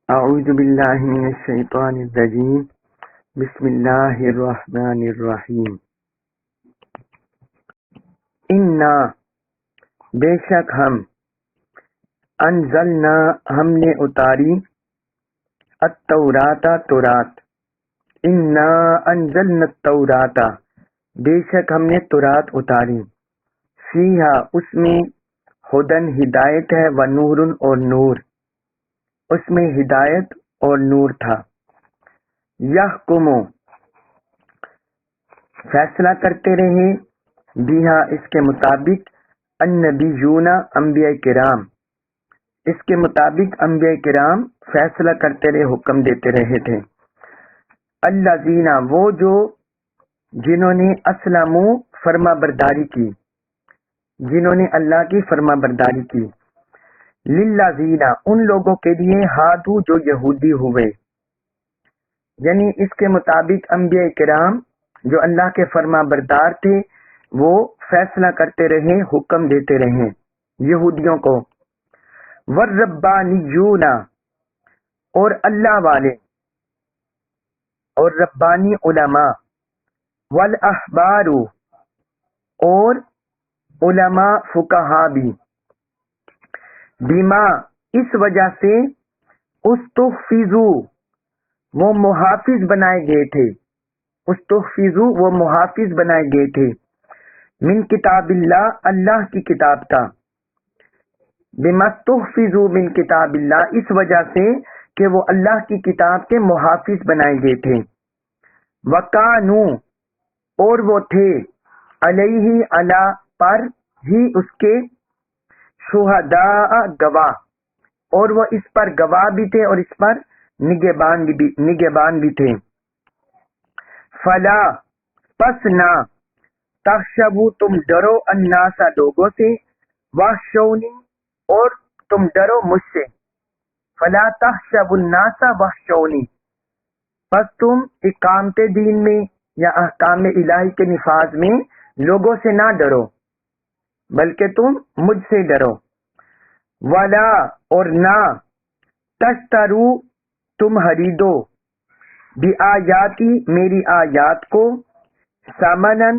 اعوذ باللہ من الشیطان الرجیم بسم اللہ الرحمن الرحیم انا بے شک ہم انزلنا ہم نے اتاری التوراۃ تورات انا انزلنا التوراۃ بے شک ہم نے تورات اتاری فیہا اس میں ہدن ہدایت ہے و نور اور نور اس میں ہدایت اور نور تھا یحکم فیصلہ کرتے رہے بیہا اس کے مطابق النبیون انبیاء کرام اس کے مطابق انبیاء کرام فیصلہ کرتے رہے حکم دیتے رہے تھے الذین وہ جو جنہوں نے اسلموا فرما برداری کی جنہوں نے اللہ کی فرما برداری کی للذین ان لوگوں کے لیے ہادو جو یہودی ہوئے یعنی اس کے مطابق انبیاء کرام جو اللہ کے فرما بردار تھے وہ فیصلہ کرتے رہے حکم دیتے رہے یہودیوں کو والربانیون اور اللہ والے اور ربانی علماء والاحبار اور علماء فقہا بھی بیما اس وجہ سے استحفظوا وہ محافظ بنائے گئے تھے استحفظوا وہ محافظ بنائے گئے تھے من کتاب اللہ اللہ کی کتاب کا بما استحفظوا من کتاب اللہ اس وجہ سے کہ وہ اللہ کی کتاب کے محافظ بنائے گئے تھے وکانو اور وہ تھے علیہ علی پر ہی اس کے شہداء گواہ اور وہ اس پر گواہ بھی تھے اور اس پر نگہبان بھی تھے فلا پس نہ تخشبو تم ڈرو الناس لوگوں سے واخشونی اور تم ڈرو مجھ سے فلا تخشبوا الناس واخشونی پس تم اقامت دین میں یا احکام الہی کے نفاذ میں لوگوں سے نہ ڈرو بلکہ تم مجھ سے ڈرو ولا اور نہ تشترو تم خریدو بآیاتی میری آیات کو ثمنن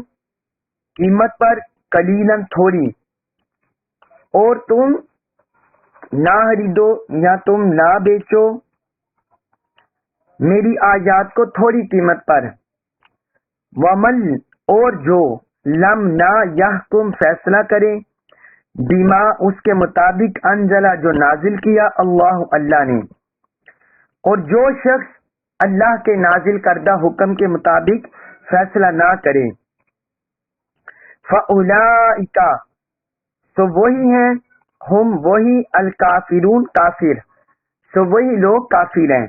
قیمت پر قلیلاً تھوڑی اور تم نہ خریدو یا تم نہ بیچو میری آیات کو تھوڑی قیمت پر ومن اور جو لم نہ یحکم فیصلہ کرے بیما اس کے مطابق انزلہ جو نازل کیا اللہ نے اور جو شخص اللہ کے نازل کردہ حکم کے مطابق فیصلہ نہ کرے فاولئک تو وہی ہیں ہم وہی الکافرون کافر تو وہی لوگ کافر ہیں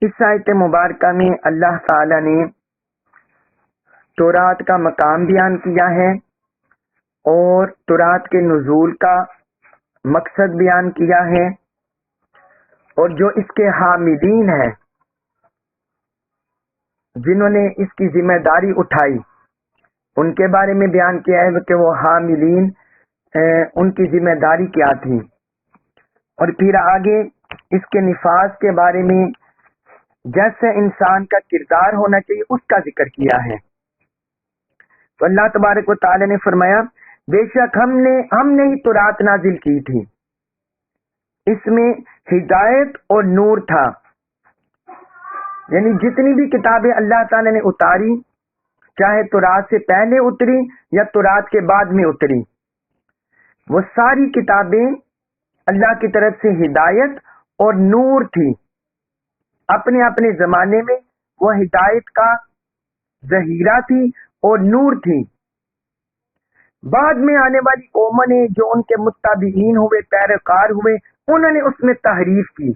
اس آیت مبارکہ میں اللہ تعالی نے تورات کا مقام بیان کیا ہے اور تورات کے نزول کا مقصد بیان کیا ہے اور جو اس کے حاملین ہیں جنہوں نے اس کی ذمہ داری اٹھائی ان کے بارے میں بیان کیا ہے کہ وہ حاملین ان کی ذمہ داری کیا تھی اور پھر آگے اس کے نفاذ کے بارے میں جیسے انسان کا کردار ہونا چاہیے اس کا ذکر کیا ہے تو اللہ تبارک و تعالی نے فرمایا بے شک ہم نے ہی تورات نازل کی تھی اس میں ہدایت اور نور تھا یعنی جتنی بھی کتابیں اللہ تعالی نے اتاری چاہے تورات سے پہلے اتری یا تورات کے بعد میں اتری وہ ساری کتابیں اللہ کی طرف سے ہدایت اور نور تھی اپنے اپنے زمانے میں وہ ہدایت کا ذخیرہ تھی اور نور تھی بعد میں آنے والی قوموں نے جو ان کے متبعین ہوئے پیروکار ہوئے انہوں نے اس میں تحریف کی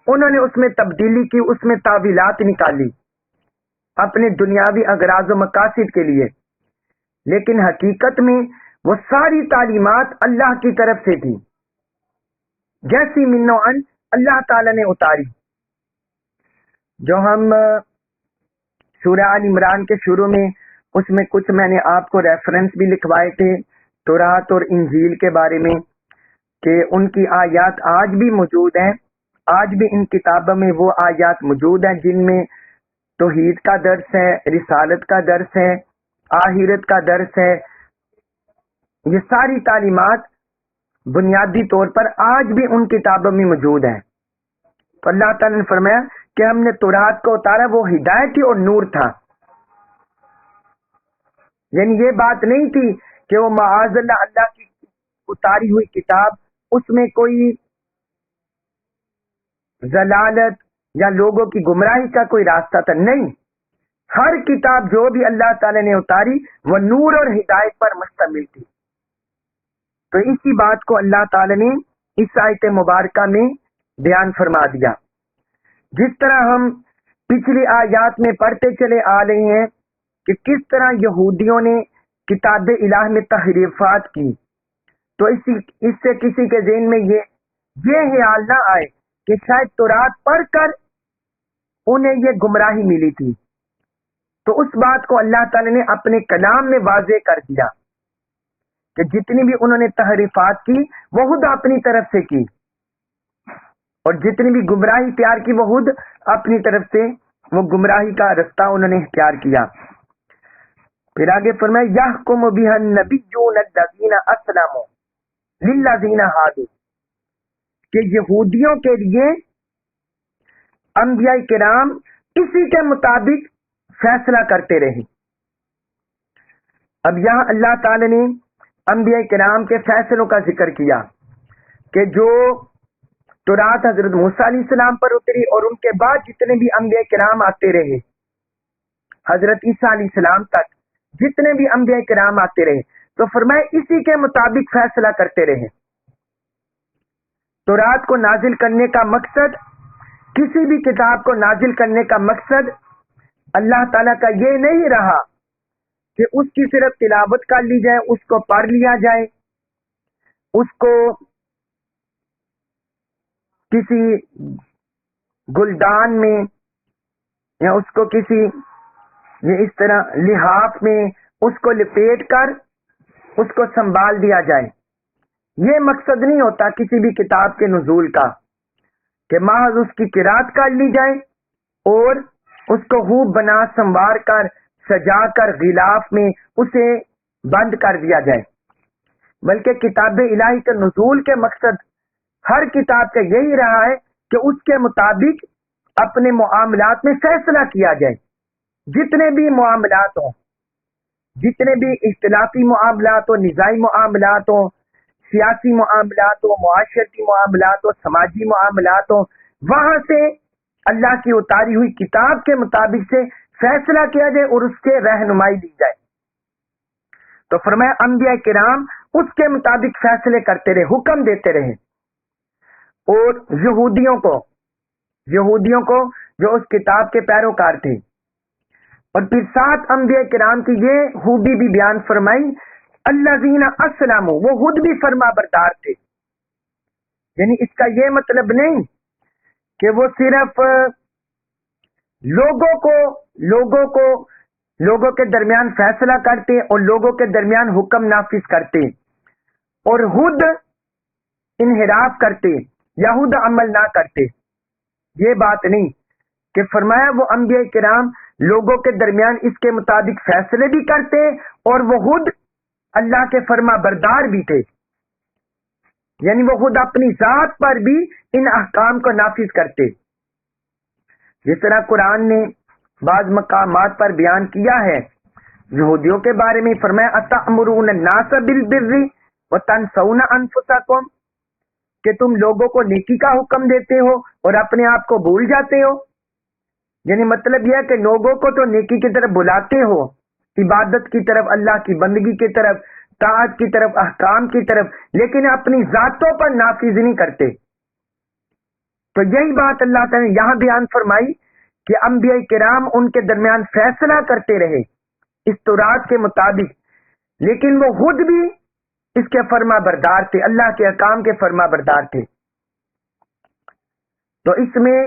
انہوں نے اس میں تبدیلی کی اس میں تعویلات نکالی اپنے دنیاوی اغراض و مقاصد کے لیے لیکن حقیقت میں وہ ساری تعلیمات اللہ کی طرف سے تھی جیسی منو ان اللہ تعالی نے اتاری جو ہم سورہ آل عمران کے شروع میں اس میں کچھ میں نے آپ کو ریفرنس بھی لکھوائے تھے تورات اور انجیل کے بارے میں کہ ان کی آیات آج بھی موجود ہیں آج بھی ان کتابوں میں وہ آیات موجود ہیں جن میں توحید کا درس ہے، رسالت کا درس ہے، آخرت کا درس ہے. یہ ساری تعلیمات بنیادی طور پر آج بھی ان کتابوں میں موجود ہیں. تو اللہ تعالیٰ نے فرمایا کہ ہم نے تورات کو اتارا، وہ ہدایت تھی اور نور تھا. یعنی یہ بات نہیں تھی کہ وہ معاذ اللہ اللہ کی اتاری ہوئی کتاب اس میں کوئی ضلالت یا لوگوں کی گمراہی کا کوئی راستہ تھا. نہیں، ہر کتاب جو بھی اللہ تعالیٰ نے اتاری وہ نور اور ہدایت پر مشتمل تھی. تو اسی بات کو اللہ تعالیٰ نے اس آیت مبارکہ میں بیان فرما دیا. جس طرح ہم پچھلی آیات میں پڑھتے چلے آ رہے ہیں کہ کس طرح یہودیوں نے کتاب الہ میں تحریفات کی، تو اس سے کسی کے ذہن میں یہ خیال نہ آئے کہ شاید تورات پڑھ کر انہیں یہ گمراہی ملی تھی. تو اس بات کو اللہ تعالی نے اپنے کلام میں واضح کر دیا کہ جتنی بھی انہوں نے تحریفات کی وہ خود اپنی طرف سے کی، اور جتنی بھی گمراہی اختیار کی وہ خود اپنی طرف سے وہ گمراہی کا رستہ انہوں نے اختیار کیا. پھر آگے فرمایا یحکم بها النبیون الذین اسلموا للذین ہادوا، کہ یہودیوں کے لیے انبیاء کرام اسی کے مطابق فیصلہ کرتے رہے. اب یہاں اللہ تعالی نے انبیاء کرام کے فیصلوں کا ذکر کیا کہ جو تورات حضرت موسیٰ علیہ السلام پر اتری اور ان کے بعد جتنے بھی انبیاء کرام آتے رہے، حضرت عیسیٰ علیہ السلام تک جتنے بھی انبیاء کرام آتے رہے، تو فرمایا اسی کے مطابق فیصلہ کرتے رہے. تورات کو نازل کرنے کا مقصد، کسی بھی کتاب کو نازل کرنے کا مقصد اللہ تعالیٰ کا یہ نہیں رہا کہ اس کی صرف تلاوت کر لی جائے، اس کو پڑھ لیا جائے، اس کو کسی گلدان میں یا اس کو کسی اس طرح لحاف میں اس کو لپیٹ کر اس کو سنبھال دیا جائے. یہ مقصد نہیں ہوتا کسی بھی کتاب کے نزول کا کہ محض اس کی قرات کر لی جائے اور اس کو خوب بنا سنوار کر سجا کر غلاف میں اسے بند کر دیا جائے، بلکہ کتاب الہی کے نزول کے مقصد ہر کتاب کا یہی رہا ہے کہ اس کے مطابق اپنے معاملات میں فیصلہ کیا جائے. جتنے بھی معاملات ہوں، جتنے بھی اختلافی معاملات ہوں، نظامی معاملات ہوں، سیاسی معاملات ہوں، معاشرتی معاملات ہوں، سماجی معاملات ہوں، وہاں سے اللہ کی اتاری ہوئی کتاب کے مطابق سے فیصلہ کیا جائے اور اس کے رہنمائی دی جائے. تو فرمایا انبیاء کرام اس کے مطابق فیصلے کرتے رہے، حکم دیتے رہے. اور یہودیوں کو جو اس کتاب کے پیروکار تھے، اور پھر ساتھ انبیاء کرام کی یہ خوبی بھی بیان فرمائی، الذین اسلموا، وہ خود بھی فرما بردار تھے. یعنی اس کا یہ مطلب نہیں کہ وہ صرف لوگوں کے درمیان فیصلہ کرتے اور لوگوں کے درمیان حکم نافذ کرتے اور خود انحراف کرتے یا خود عمل نہ کرتے. یہ بات نہیں کہ فرمایا وہ انبیاء کرام لوگوں کے درمیان اس کے مطابق فیصلے بھی کرتے اور وہ خود اللہ کے فرما بردار بھی تھے. یعنی وہ خود اپنی ذات پر بھی ان احکام کو نافذ کرتے. جس طرح قرآن نے بعض مقامات پر بیان کیا ہے یہودیوں کے بارے میں، فرمایا اتأمرون الناس بالبر وتنسون انفسکم، کہ تم لوگوں کو نیکی کا حکم دیتے ہو اور اپنے آپ کو بھول جاتے ہو. یعنی مطلب یہ ہے کہ لوگوں کو تو نیکی کی طرف بلاتے ہو، عبادت کی طرف، اللہ کی بندگی کی طرف، طاعت کی طرف، احکام کی طرف، لیکن اپنی ذاتوں پر نافذ نہیں کرتے. تو یہی بات اللہ تعالیٰ نے یہاں بیان فرمائی کہ انبیاء کرام ان کے درمیان فیصلہ کرتے رہے اس تورات کے مطابق، لیکن وہ خود بھی اس کے فرما بردار تھے، اللہ کے احکام کے فرما بردار تھے. تو اس میں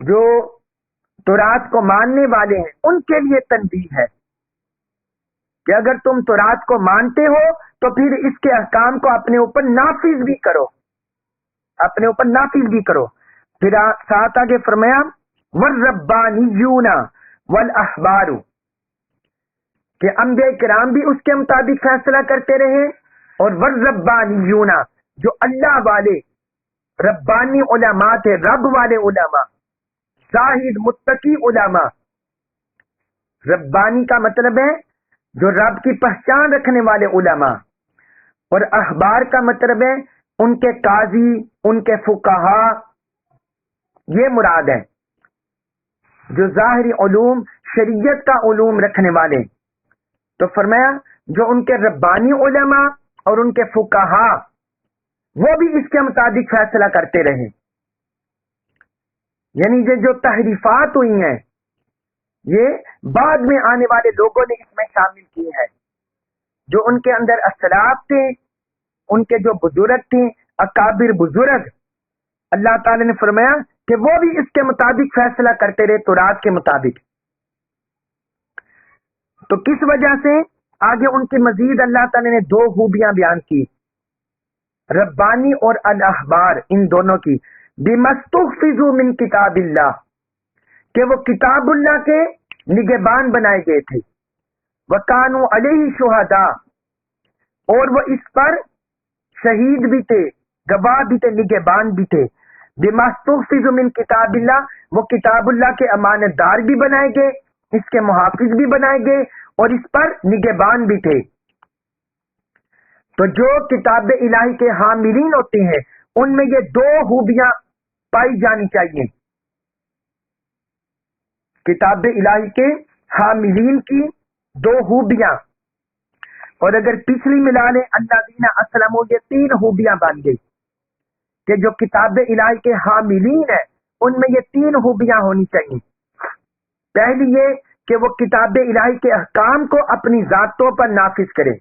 جو تورات کو ماننے والے ہیں ان کے لیے تنبیہ ہے کہ اگر تم تورات کو مانتے ہو تو پھر اس کے احکام کو اپنے اوپر نافذ بھی کرو، پھر ساتھ آگے فرمایا والربانیون والاحبار، کہ انبیاء کرام بھی اس کے مطابق فیصلہ کرتے رہے، اور والربانیون، جو اللہ والے ربانی علماء تھے، رب والے علماء، زاہد متقی علماء۔ ربانی کا مطلب ہے جو رب کی پہچان رکھنے والے علماء، اور احبار کا مطلب ہے ان کے قاضی، ان کے فقہا، یہ مراد ہے جو ظاہری علوم، شریعت کا علوم رکھنے والے۔ تو فرمایا جو ان کے ربانی علماء اور ان کے فقہا، وہ بھی اس کے مطابق فیصلہ کرتے رہے۔ یعنی یہ جو تحریفات ہوئی ہیں یہ بعد میں آنے والے لوگوں نے اس میں شامل کی ہے۔ جو ان کے اندر اسلاف تھے، ان کے جو بزرگ تھے، اکابر بزرگ، اللہ تعالی نے فرمایا کہ وہ بھی اس کے مطابق فیصلہ کرتے رہے، تورات کے مطابق۔ تو کس وجہ سے آگے ان کی مزید اللہ تعالی نے دو خوبیاں بیان کی، ربانی اور الاحبار، ان دونوں کی، بِمَسْتُحْفِظُوا مِن کتاب اللہ، کہ وہ کتاب اللہ کے نگہبان بنائے گئے تھے، وَكَانُوا عَلَيْهِ شُهَدَاءَ، اور وہ اس پر شہید بھی تھے، گواہ بھی تھے، نگہبان بھی تھے۔ بِمَسْتُحْفِظُوا مِن کتاب اللہ، وہ کتاب اللہ کے امانت دار بھی بنائے گئے، اس کے محافظ بھی بنائے گئے، اور اس پر نگہبان بھی تھے۔ تو جو کتاب الہی کے حاملین ہوتے ہیں ان میں یہ دو خوبیاں پائی جانی چاہیے، کتاب الہی کے حاملین کی دو خوبیاں، اور اگر پچھلی ملا لیں الذین اسلموا، یہ تین خوبیاں بن گئی کہ جو کتاب الہی کے حاملین ہیں ان میں یہ تین خوبیاں ہونی چاہیے۔ پہلی یہ کہ وہ کتاب الہی کے احکام کو اپنی ذاتوں پر نافذ کرے،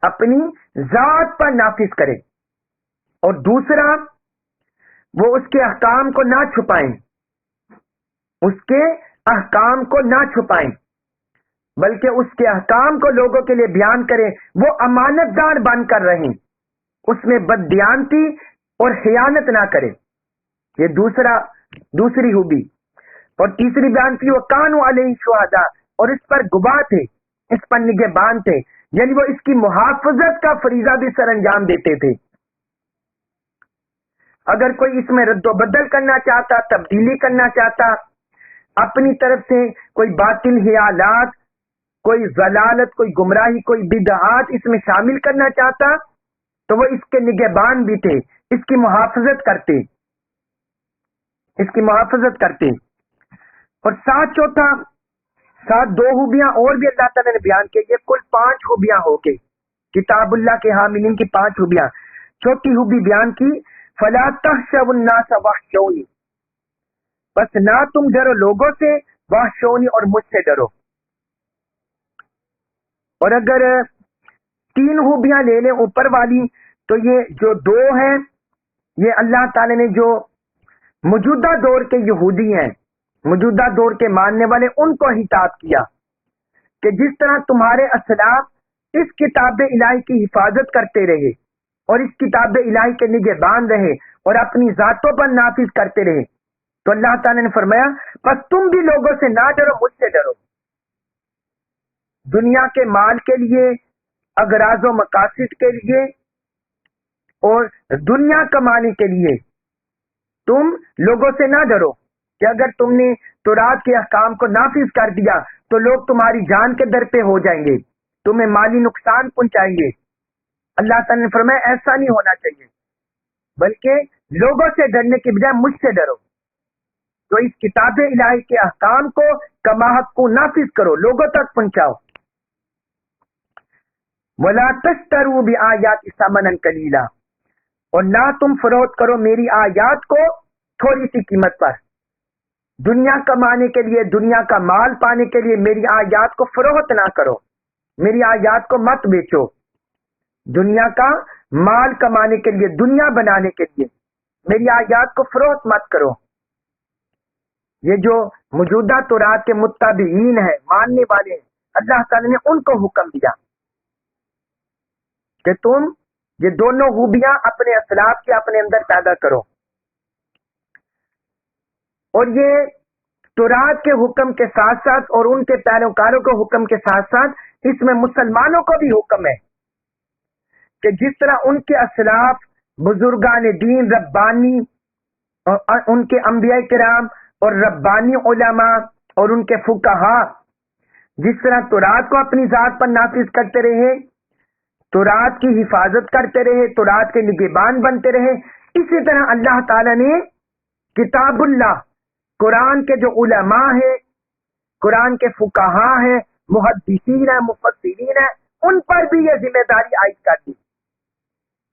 اپنی ذات پر نافذ کرے، اور دوسرا وہ اس کے احکام کو نہ چھپائیں، اس کے احکام کو نہ چھپائیں بلکہ اس کے احکام کو لوگوں کے لیے بیان کریں، وہ امانت دار بن کر رہیں، اس میں بددیانتی اور خیانت نہ کرے۔ یہ دوسری خوبی۔ اور تیسری بیان کی وَكَانُوا عَلَيْهِ شُهَدَاءَ، اور اس پر گواہ تھے، اس پر نگہبان تھے، یعنی وہ اس کی محافظت کا فریضہ بھی سر انجام دیتے تھے۔ اگر کوئی اس میں رد و بدل کرنا چاہتا، تبدیلی کرنا چاہتا، اپنی طرف سے کوئی باطل خیالات، کوئی ضلالت، کوئی گمراہی، کوئی بدعات اس میں شامل کرنا چاہتا تو وہ اس کے نگہبان بھی تھے، اس کی محافظت کرتے، اس کی محافظت کرتے۔ اور ساتھ دو خوبیاں اور بھی اللہ تعالیٰ نے بیان کی، یہ کل 5 خوبیاں ہو گئی، کتاب اللہ کے حاملین کی 5 خوبیاں۔ چوتھی خوبی بیان کی فَلَا تَخْشَوُا النَّاسَ وَاخْشَوْنِی، بس نہ تم ڈرو لوگوں سے، وَاخْشَوْنِی، اور مجھ سے ڈرو۔ اور اگر 3 خوبیاں لے لیں اوپر والی تو یہ جو 2 ہیں یہ اللہ تعالی نے جو موجودہ دور کے یہودی ہیں، موجودہ دور کے ماننے والے، ان کو خطاب کیا کہ جس طرح تمہارے اسلاف اس کتاب الہی کی حفاظت کرتے رہے اور اس کتاب الہی کے نگہبان رہے اور اپنی ذاتوں پر نافذ کرتے رہے، تو اللہ تعالی نے فرمایا بس تم بھی لوگوں سے نہ ڈرو، مجھ سے ڈرو۔ دنیا کے مال کے لیے، اغراض و مقاصد کے لیے اور دنیا کمانے کے لیے تم لوگوں سے نہ ڈرو کہ اگر تم نے تورات کے احکام کو نافذ کر دیا تو لوگ تمہاری جان کے در پہ ہو جائیں گے، تمہیں مالی نقصان پہنچائیں گے۔ اللہ تعالیٰ نے فرمایا ایسا نہیں ہونا چاہیے، بلکہ لوگوں سے ڈرنے کی بجائے مجھ سے ڈرو۔ تو اس کتاب الہی کے احکام کو کما حق کو نافذ کرو، لوگوں تک پہنچاؤ۔ وَلَا تَشْتَرُوا بِآيَاتِ ثَمَنًا قَلِيلًا، اور نہ تم فروخت کرو میری آیات کو تھوڑی سی قیمت پر۔ دنیا کمانے کے لیے، دنیا کا مال پانے کے لیے میری آیات کو فروخت نہ کرو، میری آیات کو مت بیچو۔ دنیا کا مال کمانے کے لیے، دنیا بنانے کے لیے میری آیات کو فروخت مت کرو۔ یہ جو موجودہ تورات کے متبعین ہیں، ماننے والے ہیں، اللہ تعالی نے ان کو حکم دیا کہ تم یہ دونوں خوبیاں اپنے اسلاف کے اپنے اندر پیدا کرو۔ اور یہ تورات کے حکم کے ساتھ ساتھ اور ان کے پیروکاروں کے حکم کے ساتھ ساتھ اس میں مسلمانوں کو بھی حکم ہے کہ جس طرح ان کے اسلاف بزرگان دین ربانی اور ان کے انبیاء کرام اور ربانی علماء اور ان کے فقہا جس طرح تورات کو اپنی ذات پر نافذ کرتے رہے، تورات کی حفاظت کرتے رہے، تورات کے نگہبان بنتے رہے، اسی طرح اللہ تعالیٰ نے کتاب اللہ قرآن کے جو علماء ہیں، قرآن کے فقہا ہیں، محدثین ہیں، مفسرین ہیں، ان پر بھی یہ ذمہ داری عائد کر دی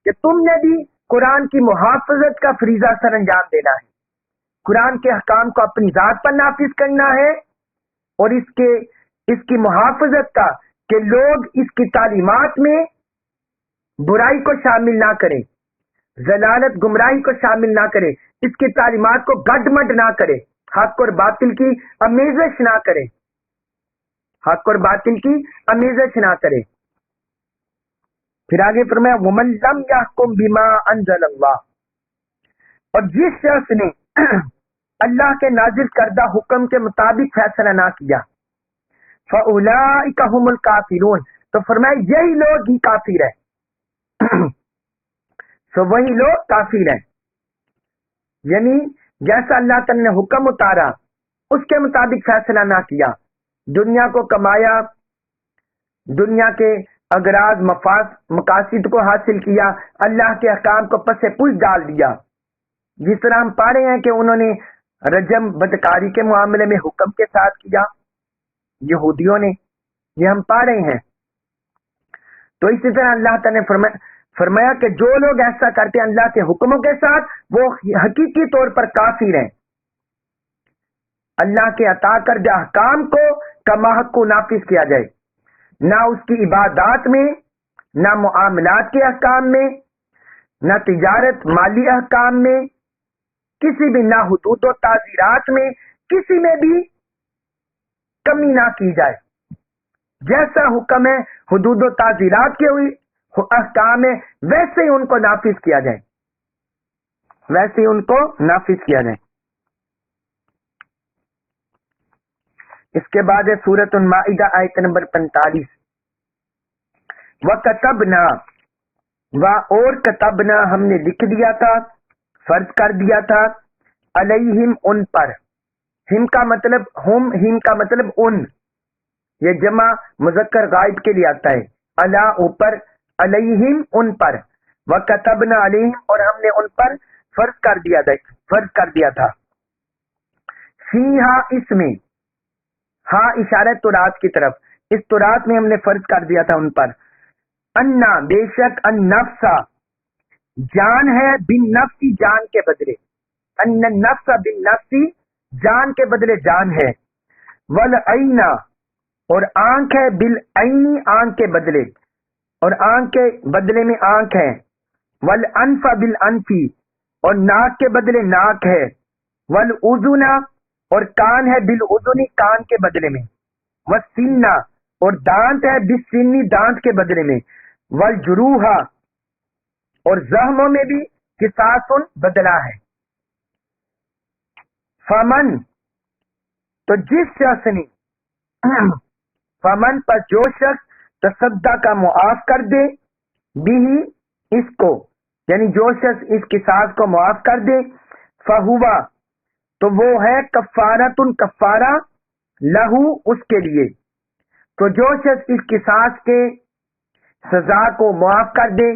کہ تم نے بھی قرآن کی محافظت کا فریضہ سر انجام دینا ہے، قرآن کے احکام کو اپنی ذات پر نافذ کرنا ہے، اور اس کی محافظت کا کہ لوگ اس کی تعلیمات میں برائی کو شامل نہ کریں، ضلالت گمراہی کو شامل نہ کرے، اس کی تعلیمات کو گڈ مڈ نہ کرے، حق اور باطل کی آمیزش نہ کرے، حق اور باطل کی آمیزش نہ کرے۔ پھر آگے فرمایا وَمَن لَّمْ يَحْكُم بِمَا أَنزَلَ اللَّهُ، اور جس شخص نے اللہ کے نازل کردہ حکم کے مطابق فیصلہ نہ کیا، فَأُولَٰئِكَ هُمُ الْكَافِرُونَ، تو فرمایا یہی لوگ ہی کافر ہیں، تو وہی لوگ کافر ہیں، یعنی جیسا اللہ تعالی نے حکم اتارا اس کے مطابق فیصلہ نہ کیا، دنیا کو کمایا، دنیا کے اغراض مقاصد کو حاصل کیا، اللہ کے احکام کو پس پش ڈال دیا، جس طرح ہم پا رہے ہیں کہ انہوں نے رجم بدکاری کے معاملے میں حکم کے ساتھ کیا یہودیوں نے، یہ ہم پا رہے ہیں۔ تو اسی طرح اللہ تعالی نے فرمایا کہ جو لوگ ایسا کرتے ہیں اللہ کے حکموں کے ساتھ وہ حقیقی طور پر کافر ہیں، اللہ کے عطا کردہ احکام کو کماحق کو نافذ کیا جائے، نہ اس کی عبادات میں، نہ معاملات کے احکام میں، نہ تجارت مالی احکام میں، کسی بھی نہ حدود و تعزیرات میں، کسی میں بھی کمی نہ کی جائے، جیسا حکم ہے حدود و تعزیرات کے ہوئی احکام ہے ویسے ہی ان کو نافذ کیا جائے، ویسے ہی ان کو نافذ کیا جائے۔ اس کے بعد ہے سورۃ المائدہ آیت نمبر 45، وَكَتَبْنَا، اور کتبنا ہم نے لکھ دیا تھا، فرض کر دیا تھا، علیہم ان پر، ہم کا مطلب ان، یہ جمع مذکر غائب کے لیے آتا ہے، علی اوپر، علیہم ان پر، وَكَتَبْنَا علیہم اور ہم نے ان پر فرض کر دیا تھا، فیہا اس میں، ہاں اشارہ تورات کی طرف، اس تورات میں ہم نے فرض کر دیا تھا ان پر، انا بے شک النفس جان ہے بالنفس جان کے بدلے، ان النفس بالنفس جان کے بدلے جان ہے، والعین اور آنکھ ہے بالعین آنکھ کے بدلے، اور آنکھ کے بدلے میں آنکھ ہے، والانف بالانف اور ناک کے بدلے ناک ہے، والاذن اور کان ہے بالاذن کان کے بدلے میں، والسن اور دانت ہے بالسن دانت کے بدلے میں، والجروح اور زخموں میں بھی قصاص بدلہ ہے، فمن تو جس شخص نے فمن پر جو شخص تصدق کا معاف کر دے، بھی اس کو یعنی جو شخص اس قصاص کو معاف کر دے، فہوا تو وہ ہے کفارۃ کفارہ، لہو اس کے لیے، تو جو شخص اس قصاص کے سزا کو معاف کر دے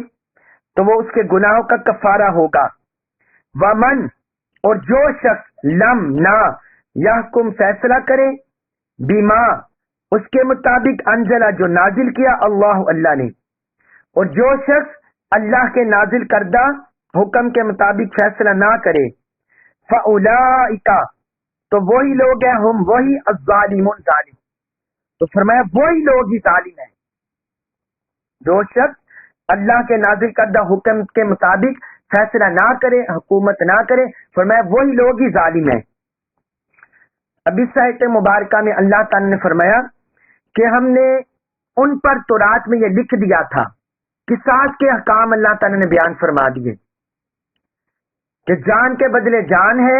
تو وہ اس کے گناہوں کا کفارہ ہوگا، ومن اور جو شخص لم نہ یحکم فیصلہ کرے، بما اس کے مطابق انزلہ جو نازل کیا اللہ نے، اور جو شخص اللہ کے نازل کردہ حکم کے مطابق فیصلہ نہ کرے، فَأُولَئِكَ تو وہی لوگ ہیں، ہم وہی الظالمون ظالم، تو فرمایا وہی لوگ ہی ظالم ہیں، جو شخص اللہ کے نازل کردہ حکم کے مطابق فیصلہ نہ کرے، حکومت نہ کرے، فرمایا وہی لوگ ہی ظالم ہیں۔ اب اس آیت مبارکہ میں اللہ تعالی نے فرمایا کہ ہم نے ان پر تورات میں یہ لکھ دیا تھا، قصاص کے احکام اللہ تعالی نے بیان فرما دیے کہ جان کے بدلے جان ہے،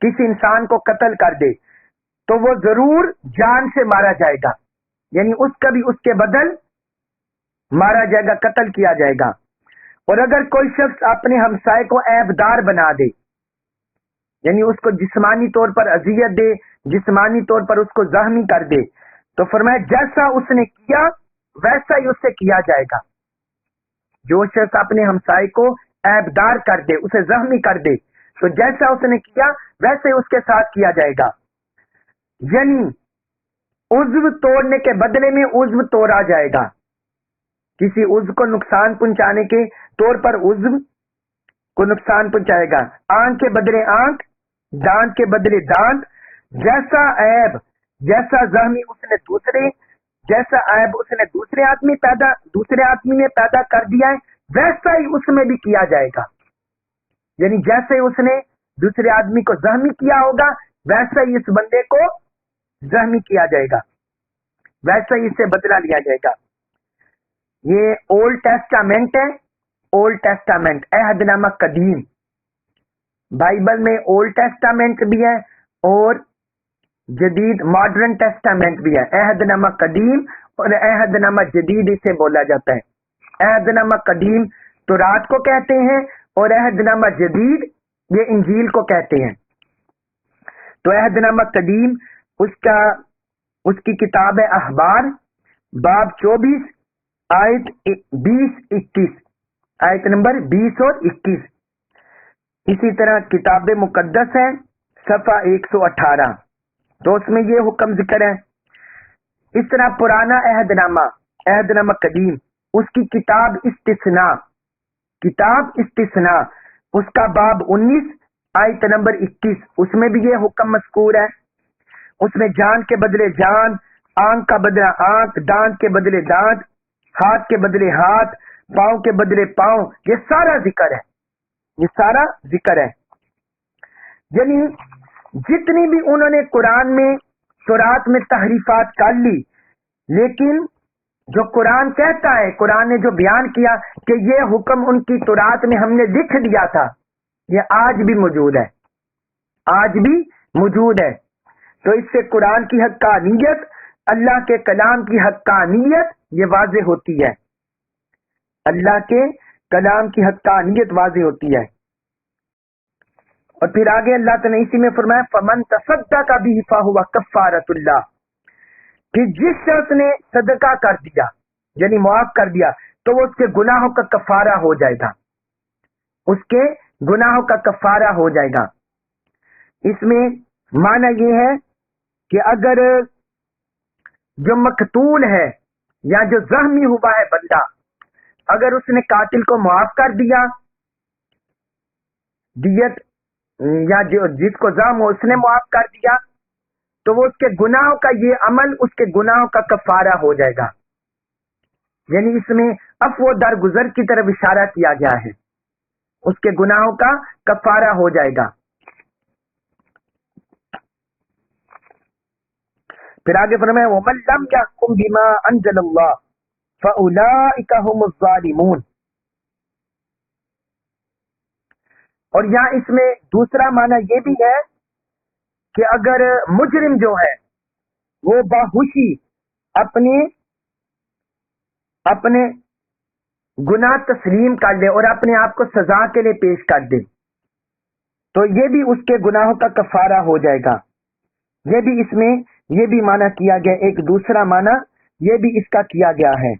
کسی انسان کو قتل کر دے تو وہ ضرور جان سے مارا جائے گا، یعنی اس کا بھی اس کے بدل مارا جائے گا، قتل کیا جائے گا۔ اور اگر کوئی شخص اپنے ہمسائے کو عیبدار بنا دے، یعنی اس کو جسمانی طور پر اذیت دے، جسمانی طور پر اس کو زخمی کر دے، تو فرمایا جیسا اس نے کیا ویسا ہی اس سے کیا جائے گا۔ جو شخص اپنے ہمسائے کو عیبدار کر دے، اسے زخمی کر دے، تو جیسا اس نے کیا ویسے اس کے ساتھ کیا جائے گا۔ یعنی عضو توڑنے کے بدلے میں عضو توڑا جائے گا، کسی عضو کو نقصان پہنچانے کے طور پر عضو کو نقصان پہنچائے گا، آنکھ کے بدلے آنکھ، دانت کے بدلے دانت، جیسا عیب، جیسا زخمی اس نے جیسا عیب اس نے دوسرے آدمی نے پیدا کر دیا ہے ویسا ہی اس میں بھی کیا جائے گا۔ یعنی جیسے ہی اس نے دوسرے آدمی کو زخمی کیا ہوگا ویسا ہی اس بندے کو زخمی کیا جائے گا، ویسا ہی اس سے بدلہ لیا جائے گا۔ یہ اولڈ ٹیسٹامنٹ ہے، اولڈ ٹیسٹامنٹ عہد نامہ قدیم، بائبل میں اولڈ ٹیسٹامنٹ بھی ہے اور جدید ماڈرن ٹیسٹامنٹ بھی ہے، عہد نامہ قدیم اور عہد نامہ جدید اسے بولا جاتا ہے۔ عہد نامہ قدیم تورات کو کہتے ہیں اور عہد نامہ جدید یہ انجیل کو کہتے ہیں۔ تو عہد نامہ قدیم اس کی کتاب ہے اخبار، باب 24 آیت 20-21، آیت نمبر 20 اور 21۔ اسی طرح کتاب مقدس ہے صفحہ 118، تو اس میں یہ حکم ذکر ہے۔ اس طرح پرانا عہد نامہ قدیم، اس کی کتاب استثناء اس کا باب 19 آیت نمبر 21، اس میں بھی یہ حکم مذکور ہے۔ اس میں جان کے بدلے جان، آنکھ کا بدلہ آنکھ، دانت کے بدلے دانت، ہاتھ کے بدلے ہاتھ، پاؤں کے بدلے پاؤں، یہ سارا ذکر ہے، یہ سارا ذکر ہے۔ یعنی جتنی بھی انہوں نے قرآن میں تورات میں تحریفات کر لی، لیکن جو قرآن کہتا ہے، قرآن نے جو بیان کیا کہ یہ حکم ان کی تورات میں ہم نے لکھ دیا تھا، یہ آج بھی موجود ہے، آج بھی موجود ہے۔ تو اس سے قرآن کی حقانیت، اللہ کے کلام کی حقانیت یہ واضح ہوتی ہے، اللہ کے کلام کی حقانیت واضح ہوتی ہے۔ اور پھر آگے اللہ تعالیٰ نے اسی میں فرمایا فمن تصدق به فهو کفارۃ اللہ، پھر جس شخص نے صدقہ کر دیا یعنی معاف کر دیا تو وہ اس کے گناہوں کا کفارہ ہو جائے گا، اس کے گناہوں کا کفارہ ہو جائے گا۔ اس میں معنی یہ ہے کہ اگر جو مقتول ہے یا جو زخمی ہوا ہے بندہ، اگر اس نے قاتل کو معاف کر دیا، دیت یا جس کو زخم ہو اس نے معاف کر دیا، تو وہ اس کے گناہوں کا یہ عمل اس کے گناہوں کا کفارہ ہو جائے گا۔ یعنی اس میں عفو درگزر کی طرف اشارہ کیا گیا ہے، اس کے گناہوں کا کفارہ ہو جائے گا۔ پھر آگے فرمایا وَمَن لَّمْ يَحْكُم بِمَا أَنزَلَ اللَّهُ فَأُولَٰئِكَ هُمُ الظَّالِمُونَ۔ اور یہاں اس میں دوسرا معنی یہ بھی ہے کہ اگر مجرم جو ہے وہ باہوشی اپنے گناہ تسلیم کر لے اور اپنے آپ کو سزا کے لیے پیش کر دے، تو یہ بھی اس کے گناہوں کا کفارہ ہو جائے گا۔ یہ بھی اس میں یہ بھی معنی کیا گیا، ایک دوسرا معنی یہ بھی اس کا کیا گیا ہے،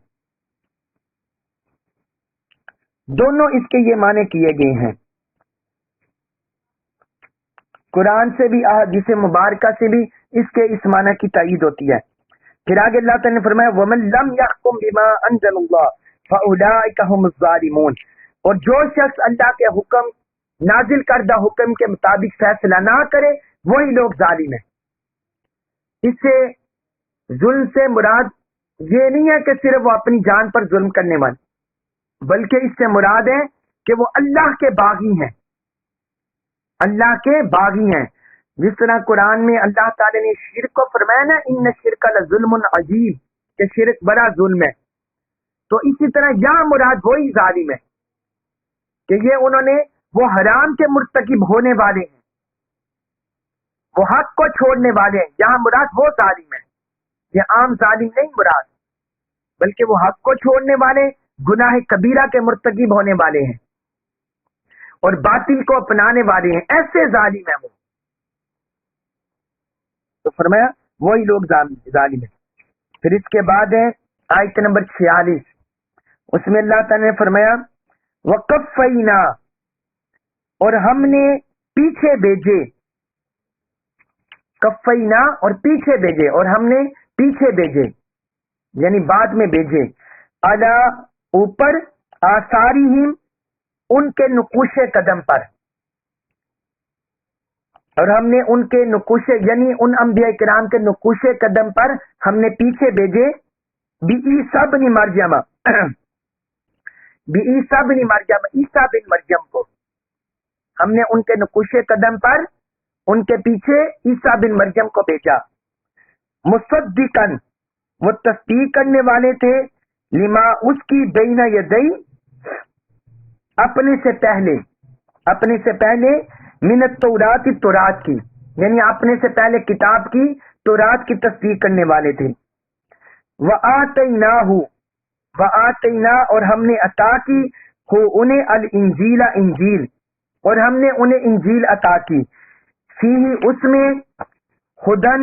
دونوں اس کے یہ معنی کیے گئے ہیں، قرآن سے بھی احادیث مبارکہ سے بھی اس کے اس معنی کی تائید ہوتی ہے۔ پھر آگے اللہ تعالیٰ نے فرمایا وَمَن لَّمْ يَحْكُم بِمَا أَنزَلَ اللَّهُ فَأُولَٰئِكَ هُمُ الظَّالِمُونَ، اور جو شخص اللہ کے حکم نازل کردہ حکم کے مطابق فیصلہ نہ کرے وہی لوگ ظالم ہیں۔ اس سے ظلم سے مراد یہ نہیں ہے کہ صرف وہ اپنی جان پر ظلم کرنے والے، بلکہ اس سے مراد ہے کہ وہ اللہ کے باغی ہیں، اللہ کے باغی ہیں۔ جس طرح قرآن میں اللہ تعالی نے شرک کو فرمایا نا ان الشرک لظلم عظیم، کہ شرک بڑا ظلم ہے، تو اسی طرح یہاں مراد وہی ظالم ہے کہ یہ انہوں نے وہ حرام کے مرتکب ہونے والے ہیں، وہ حق کو چھوڑنے والے ہیں. یہاں مراد وہ ظالم ہے، یہ عام ظالم نہیں مراد، بلکہ وہ حق کو چھوڑنے والے، گناہ کبیرہ کے مرتکب ہونے والے ہیں اور باطل کو اپنانے والے ہیں، ایسے ظالم ہیں وہ. تو فرمایا وہی لوگ ظالم ہیں. پھر اس کے بعد ہے آیت نمبر 46، اس میں اللہ تعالی نے فرمایا وَقَفَّيْنَا، اور ہم نے پیچھے بھیجے، کفینا اور پیچھے بھیجے، اور ہم نے پیچھے بھیجے یعنی بعد میں بھیجے، علی اوپر، آثارہم ان کے نقوش قدم پر، اور ہم نے ان کے نقوش یعنی ان انبیاء کرام کے نقوش قدم پر ہم نے پیچھے بھیجے، بعیسیٰ بن مریم، بعیسیٰ بن مریم، عیسیٰ بن مریم کو ہم نے ان کے نقوش قدم پر ان کے پیچھے عیسیٰ بن مریم کو بھیجا. مصدقاً، وہ تصدیق کرنے والے تھے، لما اس کی، بین یدی، اپنے سے پہلے، من التورات، تورات کی، یعنی اپنے سے پہلے کتاب کی، تورات کی تصدیق کرنے والے تھے. وآتینا، اور ہم نے عطا کی، ہو انہیں، الانجیل، انجیل، اور ہم نے انہیں انجیل عطا کی، فیہ اس میں، ہدن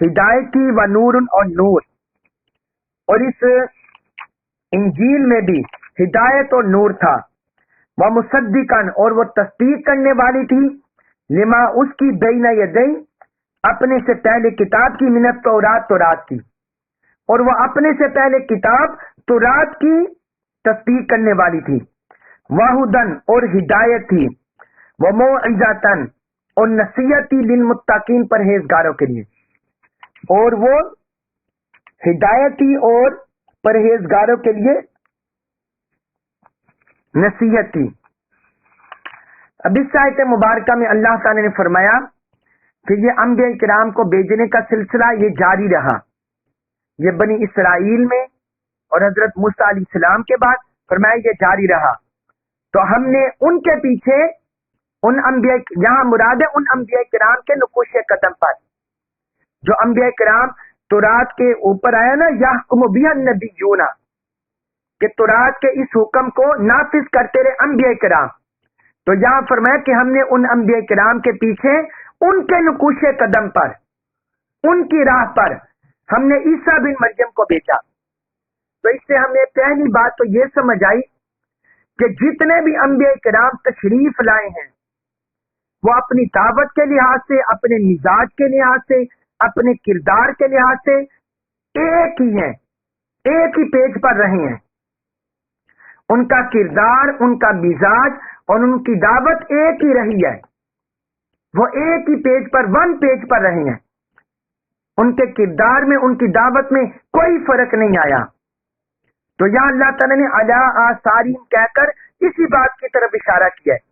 ہدایت کی، و نور اور نور، اور اس انجیل میں بھی ہدایت اور نور تھا. وہ مصدقاً، اور وہ تصدیق کرنے والی تھی، لما اس کی، بین یدی، اپنے سے پہلے کتاب کی، من التورات، تورات کی، اور وہ اپنے سے پہلے کتاب تورات کی تصدیق کرنے والی تھی. وہدن، اور ہدایت تھی، وموعظۃ، اور نصیحت تھی، للمتقین، پرہیزگاروں کے لیے، اور وہ ہدایت تھی اور پرہیزگاروں کے لیے نصیحت تھی. اب اس آیت مبارکہ میں اللہ تعالی نے فرمایا کہ یہ انبیاء کرام کو بھیجنے کا سلسلہ یہ جاری رہا، یہ بنی اسرائیل میں اور حضرت موسیٰ علیہ السلام کے بعد فرمایا یہ جاری رہا. تو ہم نے ان کے پیچھے ان انبیاء، یہاں مراد ہے ان انبیاء کرام کے نقوش قدم پر، جو انبیاء کرام تورات کے اوپر آیا نا، یحکم بہ النبیون، کہ تورات کے اس حکم کو نافذ کرتے رہے انبیاء کرام. تو یہاں فرمایا کہ ہم نے ان انبیاء کرام کے پیچھے ان کے نقوش قدم پر، ان کی راہ پر ہم نے عیسیٰ بن مریم کو بھیجا. تو اس سے ہمیں پہلی بات تو یہ سمجھ آئی کہ جتنے بھی انبیاء کرام تشریف لائے ہیں وہ اپنی دعوت کے لحاظ سے، اپنے مزاج کے لحاظ سے، اپنے کردار کے لحاظ سے ایک ہی ہیں، ایک ہی پیج پر رہے ہیں. ان کا کردار، ان کا مزاج اور ان کی دعوت ایک ہی رہی ہے، وہ ایک ہی پیج پر، ون پیج پر رہے ہیں. ان کے کردار میں، ان کی دعوت میں کوئی فرق نہیں آیا. تو یہاں اللہ تعالیٰ نے علی آثارہم کہہ کر اسی بات کی طرف اشارہ کیا ہے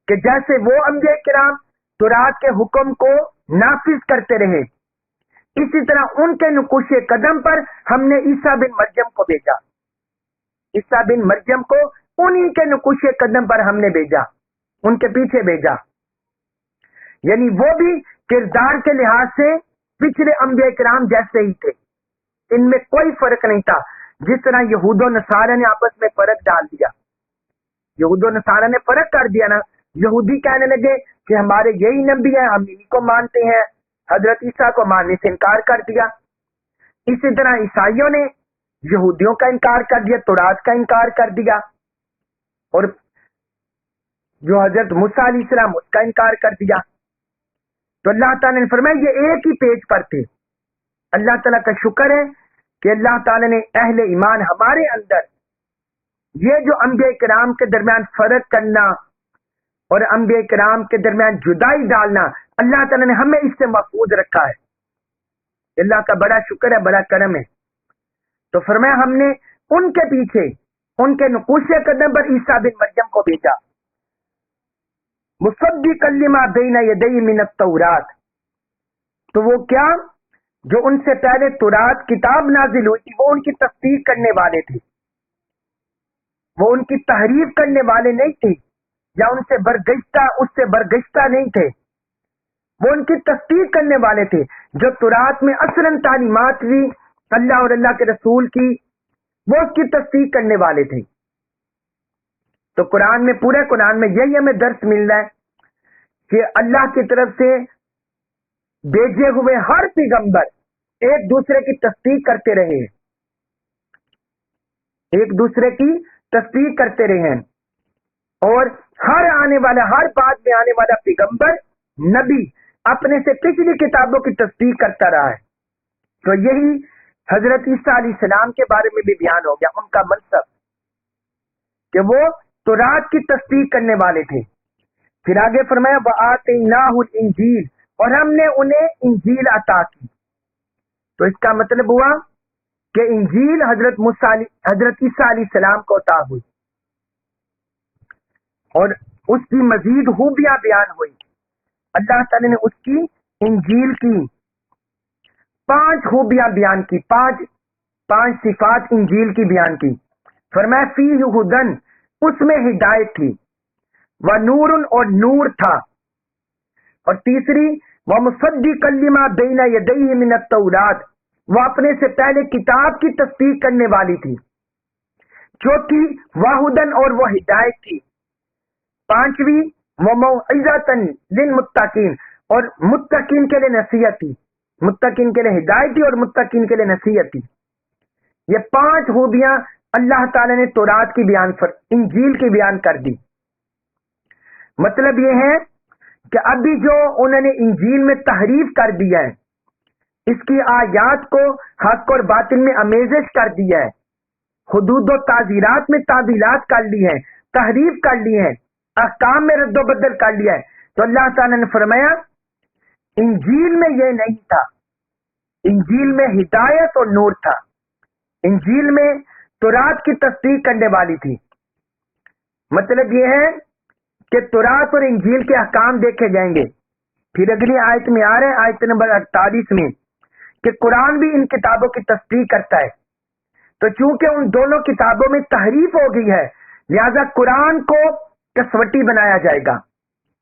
کہ جیسے وہ انبیاء کرام تورات کے حکم کو نافذ کرتے رہے، اسی طرح ان کے نقوش قدم پر ہم نے عیسیٰ بن مریم کو بھیجا. عیسیٰ بن مریم کو انہی کے نقوش قدم پر ہم نے بھیجا، ان کے پیچھے بھیجا. یعنی وہ بھی کردار کے لحاظ سے پچھلے انبیاء کرام جیسے ہی تھے، ان میں کوئی فرق نہیں تھا. جس طرح یہود و نصارہ نے آپس میں فرق ڈال دیا، یہود و نصارہ نے فرق کر دیا نا. یہودی کہنے لگے کہ ہمارے یہی نبی ہیں، ہم انہی کو مانتے ہیں، حضرت عیسیٰ کو ماننے سے انکار کر دیا. اسی طرح عیسائیوں نے یہودیوں کا انکار کر دیا، تورات کا انکار کر دیا، اور جو حضرت موسیٰ علیہ السلام اس کا انکار کر دیا. تو اللہ تعالیٰ نے فرمایا یہ ایک ہی پیج پر تھے. اللہ تعالیٰ کا شکر ہے کہ اللہ تعالیٰ نے اہل ایمان ہمارے اندر یہ جو انبیاء کرام کے درمیان فرق کرنا اور انبیاء کرام کے درمیان جدائی ڈالنا، اللہ تعالیٰ نے ہمیں اس سے محفوظ رکھا ہے. اللہ کا بڑا شکر ہے، بڑا کرم ہے. تو فرمایا ہم نے ان کے پیچھے، ان کے نقوش قدم پر عیسیٰ بن مریم کو بھیجا. مصدقا لما بین یدی من التورات، تو وہ کیا، جو ان سے پہلے تورات کتاب نازل ہوئی تھی وہ ان کی تصدیق کرنے والے تھے، وہ ان کی تحریف کرنے والے نہیں تھے، یا ان سے برگشتہ اس سے برگشتہ نہیں تھے، وہ ان کی تصدیق کرنے والے تھے۔ جو تورات میں اصلاً تعلیمات تھی اللہ اور اللہ کے رسول کی، وہ اس کی تصدیق کرنے والے تھے۔ تو قرآن میں، پورے قرآن میں یہی ہمیں درس مل رہا ہے کہ اللہ کی طرف سے بھیجے ہوئے ہر پیغمبر ایک دوسرے کی تصدیق کرتے رہے ہیں، ایک دوسرے کی تصدیق کرتے رہے ہیں، اور ہر آنے والا، ہر بعد میں آنے والا پیغمبر، نبی اپنے سے پچھلی کتابوں کی تصدیق کرتا رہا ہے۔ تو یہی حضرت عیسیٰ علیہ السلام کے بارے میں بھی بیان ہو گیا، ان کا منصب کہ وہ تورات کی تصدیق کرنے والے تھے۔ پھر آگے فرمایا وَآتَيْنَاهُ الْإِنْجِيلَ، اور ہم نے انہیں انجیل عطا کی۔ تو اس کا مطلب ہوا کہ انجیل حضرت عیسیٰ علیہ السلام کو عطا ہوئی، اور اس کی مزید خوبیاں بیان ہوئی۔ اللہ تعالی نے اس کی انجیل کی 5 خوبیاں بیان کی، 5 صفات انجیل کی بیان کی۔ فرمایا فیہ ہدن، اس میں ہدایت تھی، ونور، اور نور تھا، اور تیسری ومصدقا لما بین یدیہ من التوراۃ، وہ اپنے سے پہلے کتاب کی تصدیق کرنے والی تھی، چوتھی وہدن، اور وہ ہدایت تھی، پانچویں وموعظۃ للمتقین، اور متقین کے لیے نصیحت تھی، متقین کے لیے ہدایت تھی اور متقین کے لیے نصیحت تھی۔ یہ 5 خوبیاں اللہ تعالی نے تورات کی انجیل کی بیان کر دی۔ مطلب یہ ہے کہ ابھی جو انہوں نے انجیل میں تحریف کر دیا ہے، اس کی آیات کو حق اور باطل میں آمیزش کر دیا ہے، حدود و تعزیرات میں تعدیلات کر لی ہیں، تحریف کر لی ہیں، احکام میں رد و بدل کر لیا ہے، تو اللہ تعالی نے فرمایا انجیل میں یہ نہیں تھا، انجیل میں ہدایت اور نور تھا، انجیل میں تورات کی تصدیق کرنے والی تھی۔ مطلب یہ ہے کہ تورات اور انجیل کے احکام دیکھے جائیں گے۔ پھر اگلی آیت میں آ رہے ہیں، آیت نمبر 48 میں، کہ قرآن بھی ان کتابوں کی تصدیق کرتا ہے۔ تو چونکہ ان دونوں کتابوں میں تحریف ہو گئی ہے، لہذا قرآن کو کسوٹی بنایا جائے گا،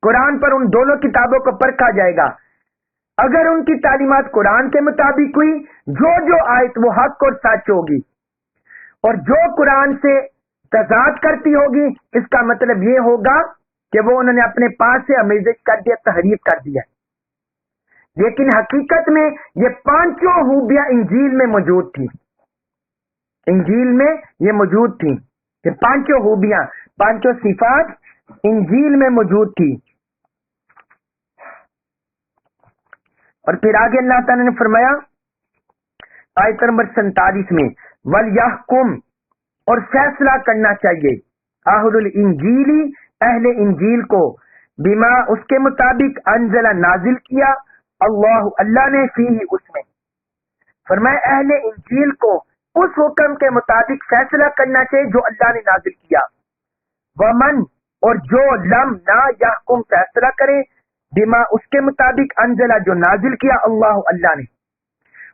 قرآن پر ان دونوں کتابوں کو پرکھا جائے گا۔ اگر ان کی تعلیمات قرآن کے مطابق ہوئی، جو آیت وہ حق اور سچ ہوگی، اور جو قرآن سے تضاد کرتی ہوگی، اس کا مطلب یہ ہوگا کہ وہ انہوں نے اپنے پاس سے امیزش کر دیا، تحریف کر دیا۔ لیکن حقیقت میں یہ 5 خوبیاں انجیل میں موجود تھی، انجیل میں یہ موجود تھی، یہ 5 خوبیاں، 5 صفات انجیل میں موجود تھی۔ اور پھر آگے اللہ تعالیٰ نے فرمایا آیت نمبر 47 میں وَلْيَحْكُمْ، اور فیصلہ کرنا چاہیے، اہل الانجیل، اہل انجیل کو، بما، اس کے مطابق، انزل، نازل کیا، اللہ نے فیہ، اس میں۔ فرمایا اہل انجیل کو اس حکم کے مطابق فیصلہ کرنا چاہیے جو اللہ نے نازل کیا، ومن، اور جو لم، نہ یحکم، فیصلہ کرے، بما، اس کے مطابق، انزل، جو نازل کیا، اللہ نے۔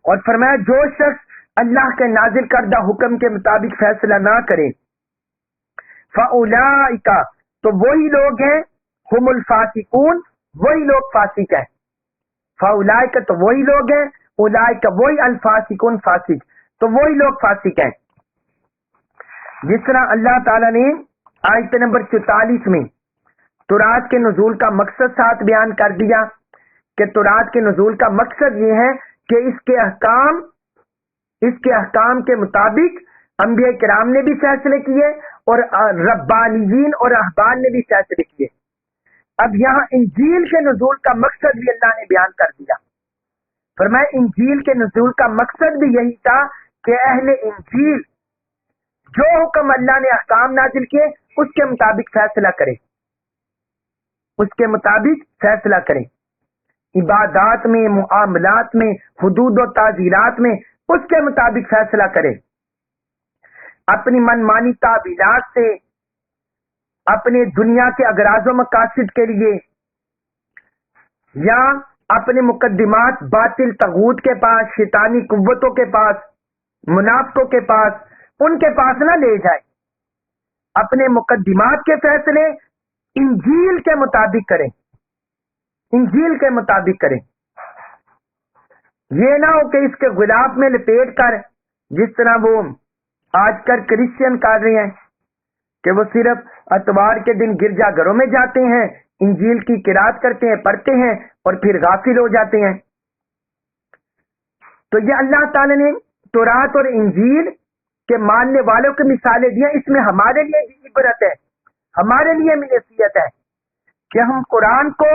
اور فرمایا جو شخص اللہ کے نازل کردہ حکم کے مطابق فیصلہ نہ کرے، فَأُولَئِكَ، تو وہی لوگ ہیں، ہم الفاسقون، وہی لوگ فاسق ہیں، فَأُولَئِكَ، تو وہی لوگ ہیں، اولئک، وہی الفاسقون، فاسق، تو وہی لوگ فاسق ہیں۔ جس طرح اللہ تعالیٰ نے آیت نمبر 44 میں تورات کے نزول کا مقصد ساتھ بیان کر دیا کہ تورات کے نزول کا مقصد یہ ہے کہ اس کے احکام کے مطابق انبیاء کرام نے بھی فیصلے کیے اور ربانیین اور احبار نے بھی فیصلے کیے۔ اب یہاں انجیل کے نزول کا مقصد بھی اللہ نے بیان کر دیا۔ فرمایا انجیل کے نزول کا مقصد بھی یہی تھا کہ اہل انجیل جو حکم اللہ نے احکام نازل کیے اس کے مطابق فیصلہ کرے، اس کے مطابق فیصلہ کریں، عبادات میں، معاملات میں، حدود و تعزیرات میں اس کے مطابق فیصلہ کرے، اپنی منمانی تعبیرات سے، اپنے دنیا کے اغراض و مقاصد کے لیے، یا اپنے مقدمات باطل طاغوت کے پاس، شیطانی قوتوں کے پاس، منافقوں کے پاس، ان کے پاس نہ لے جائے، اپنے مقدمات کے فیصلے انجیل کے مطابق کریں، انجیل کے مطابق کریں. یہ نہ ہو کہ اس کے غلاف میں لپیٹ کر، جس طرح وہ آج کل کرسچین کر رہے ہیں کہ وہ صرف اتوار کے دن گرجا گھروں میں جاتے ہیں، انجیل کی قرات کرتے ہیں، پڑھتے ہیں اور پھر غافل ہو جاتے ہیں. تو یہ اللہ تعالی نے تورات اور انجیل کے ماننے والوں کی مثالیں دی ہیں. اس میں ہمارے لیے بھی عبرت ہے، ہمارے لیے بھی نصیحت ہے کہ ہم قرآن کو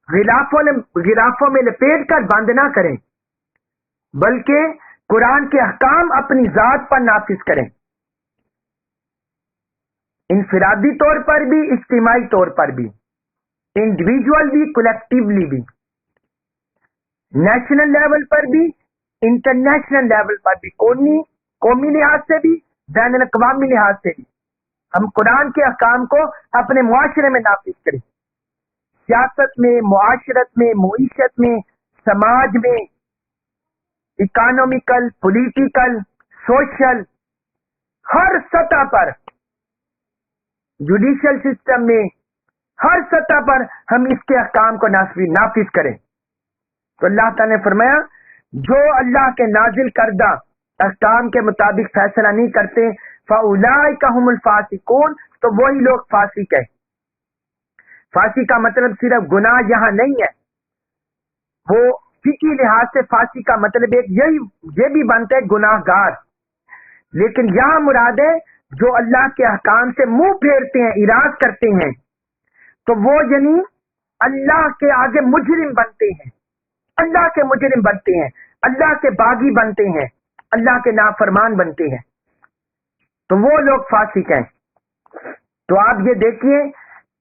غلافوں میں لپیٹ کر بند نہ کریں، بلکہ قرآن کے احکام اپنی ذات پر نافذ کریں، انفرادی طور پر بھی، اجتماعی طور پر بھی، انڈیویجول بھی، کولیکٹیولی بھی، نیشنل لیول پر بھی، انٹرنیشنل لیول پر بھی، قومی لحاظ سے بھی، بین الاقوامی لحاظ سے بھی. ہم قرآن کے احکام کو اپنے معاشرے میں نافذ کریں، سیاست میں، معاشرت میں، معیشت میں، سماج میں، اکانومیکل، پولیٹیکل، سوشل، ہر سطح پر، جوڈیشل سسٹم میں، ہر سطح پر ہم اس کے احکام کو نافذ کریں. تو اللہ تعالیٰ نے فرمایا جو اللہ کے نازل کردہ احکام کے مطابق فیصلہ نہیں کرتے فَأُولَٰئِکَ هُمُ الْفَاسِقُونَ، تو وہی لوگ فاسق ہیں. فاسق کا مطلب صرف گناہ یہاں نہیں ہے، وہ فقہی لحاظ سے فاسق کا مطلب یہ بھی بنتا ہے گناہ گار، لیکن یہاں مراد ہے جو اللہ کے احکام سے منہ پھیرتے ہیں، اراض کرتے ہیں، تو وہ یعنی اللہ کے آگے مجرم بنتے ہیں، اللہ کے مجرم بنتے ہیں، اللہ کے باغی بنتے ہیں، اللہ کے نافرمان بنتے ہیں، تو وہ لوگ فاسق ہیں. تو آپ یہ دیکھیے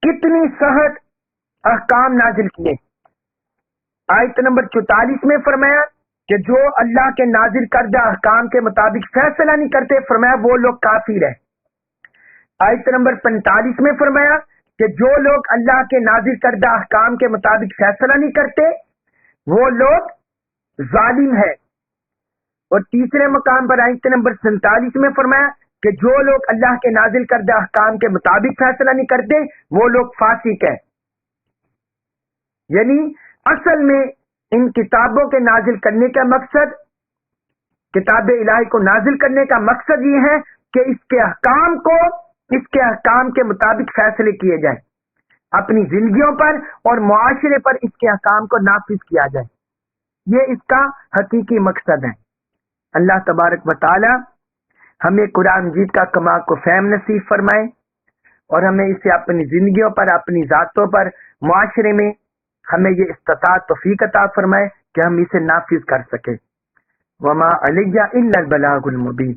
کتنی سخت احکام نازل کیے. آیت نمبر 44 میں فرمایا کہ جو اللہ کے نازل کردہ احکام کے مطابق فیصلہ نہیں کرتے، فرمایا وہ لوگ کافر ہیں. آیت نمبر 45 میں فرمایا کہ جو لوگ اللہ کے نازل کردہ احکام کے مطابق فیصلہ نہیں کرتے وہ لوگ ظالم ہیں. اور تیسرے مقام پر آیت نمبر 47 میں فرمایا کہ جو لوگ اللہ کے نازل کردہ احکام کے مطابق فیصلہ نہیں کرتے وہ لوگ فاسق ہیں. یعنی اصل میں ان کتابوں کے نازل کرنے کا مقصد، کتاب الہی کو نازل کرنے کا مقصد یہ ہے کہ اس کے احکام کے مطابق فیصلے کیے جائیں، اپنی زندگیوں پر اور معاشرے پر اس کے احکام کو نافذ کیا جائے. یہ اس کا حقیقی مقصد ہے. اللہ تبارک و تعالی ہمیں قرآن مجید کا کمال کو فہم نصیب فرمائے اور ہمیں اسے اپنی زندگیوں پر، اپنی ذاتوں پر، معاشرے میں ہمیں یہ استطاعت توفیق عطا فرمائے کہ ہم اسے نافذ کر سکیں. وما علیہ الا البلاغ المبین.